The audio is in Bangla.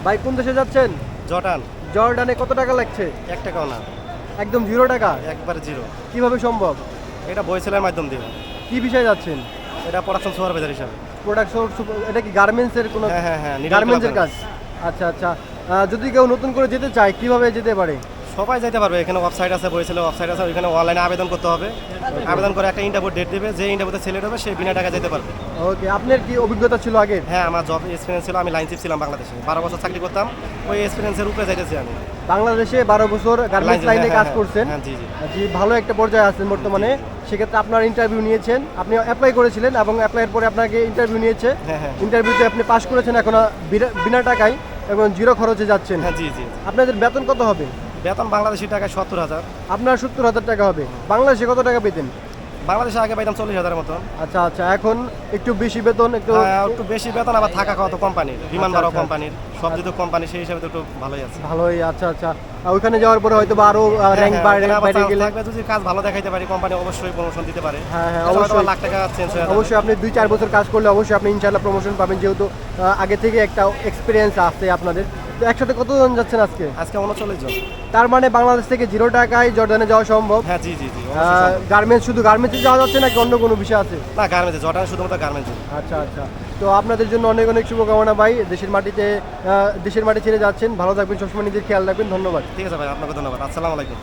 ভাই কোন দেশে যাচ্ছেন? জর্ডান। জর্ডানে কত টাকা লাগছে? 1 টাকাও না, একদম 0 টাকা? একবারে জিরো। কিভাবে সম্ভব? এটা বইছেলের মাধ্যম দিয়ে। কি বিষয়ে যাচ্ছেন? এটা প্রোডাকশন সুপারভাইজার হিসাবে। প্রোডাকশন, এটা কি গার্মেন্টসের কোনো? হ্যাঁ, গার্মেন্টসের কাজ। আচ্ছা আচ্ছা। যদি কেউ নতুন করে যেতে চায় কিভাবে যেতে পারে? সবাই যেতে পারবে। এখানে ওয়েবসাইট আছে, বইছেলে ওয়েবসাইট আছে, ওইখানে অনলাইনে আবেদন করতে হবে। আবেদন করে একটা ইন্টারভিউ ডেট দেবে, যে ইন্টারভিউতে সিলেক্ট হবে সে বিনা টাকা যেতে পারবে। ওকে, আপনার কি অভিজ্ঞতা ছিল আগে? হ্যাঁ, আমার জব এক্সপিরিয়েন্স ছিল, আমি লাইন চিফ ছিলাম বাংলাদেশে, 12 বছর চাকরি করতাম। ওই এক্সপিরিয়েন্সের উপরে যাইতেছি আমি। বাংলাদেশে 12 বছর গার্মেন্টস লাইনে কাজ করছেন। হ্যাঁ, জি। জি, ভালো একটা পর্যায়ে আছেন বর্তমানে। সেক্ষেত্রে আপনার ইন্টারভিউ নিয়েছেন, আপনি অ্যাপ্লাই করেছিলেন এবং অ্যাপ্লাইয়ের পরে আপনাকে ইন্টারভিউ নিয়েছে। হ্যাঁ। ইন্টারভিউতে আপনি পাশ করেছেন, এখন বিনা টাকায় এবং জিরো খরচে যাচ্ছেন। হ্যাঁ, জি। আপনাদের বেতন কত হবে? বেতন বাংলাদেশি টাকায় 70,000। আপনার 70,000 টাকা হবে। বাংলাদেশে কত টাকা পেতেন? বাংলাদেশে আগে পাইতাম 40,000 মতন। আচ্ছা আচ্ছা, এখন একটু বেশি বেতন, একটু একটু বেশি বেতন, আবার থাকা খাওয়া তো কোম্পানির, বিমান আচ্ছা, ভাড়া আচ্ছা। কোম্পানির, সব যেহেতু কোম্পানি, সেই হিসাবে তো একটু ভালোই আছে। ভালোই। আচ্ছা আচ্ছা। ওইখানে যাওয়ার পরে হয়তো বা আরো র্যাঙ্ক বাইরে গেলে যদি কাজ ভালো দেখাইতে পারি, কোম্পানি অবশ্যই প্রমোশন দিতে পারে। হ্যাঁ, অবশ্যই লাখ টাকা চেঞ্জ হয়ে যাবে। অবশ্যই আপনি 2-4 বছর কাজ করলে অবশ্যই আপনি ইনশাআল্লাহ প্রমোশন পাবেন, যেহেতু আগে থেকে একটা এক্সপিরিয়েন্স আছে আপনাদের। তো একসাথে কতজন যাচ্ছেন আজকে? আজকে 39 জন। তার মানে বাংলাদেশ থেকে 0 টাকায় জর্ডানে যাওয়া সম্ভব? হ্যাঁ, জি। গার্মেন্টস, শুধু গার্মেন্টসে যাওয়া যাচ্ছে নাকি অন্য কোনো বিষয় আছে? না, গার্মেন্টস, জর্ডান শুধুমাত্র গার্মেন্টস। আচ্ছা আচ্ছা। তো আপনাদের জন্য অনেক অনেক শুভকামনা ভাই। দেশের মাটি ছেড়ে যাচ্ছেন, ভালো থাকবেন, সবসময় নিজের খেয়াল রাখবেন। ধন্যবাদ। ঠিক আছে ভাই, আপনাকে ধন্যবাদ। আসসালামু আলাইকুম।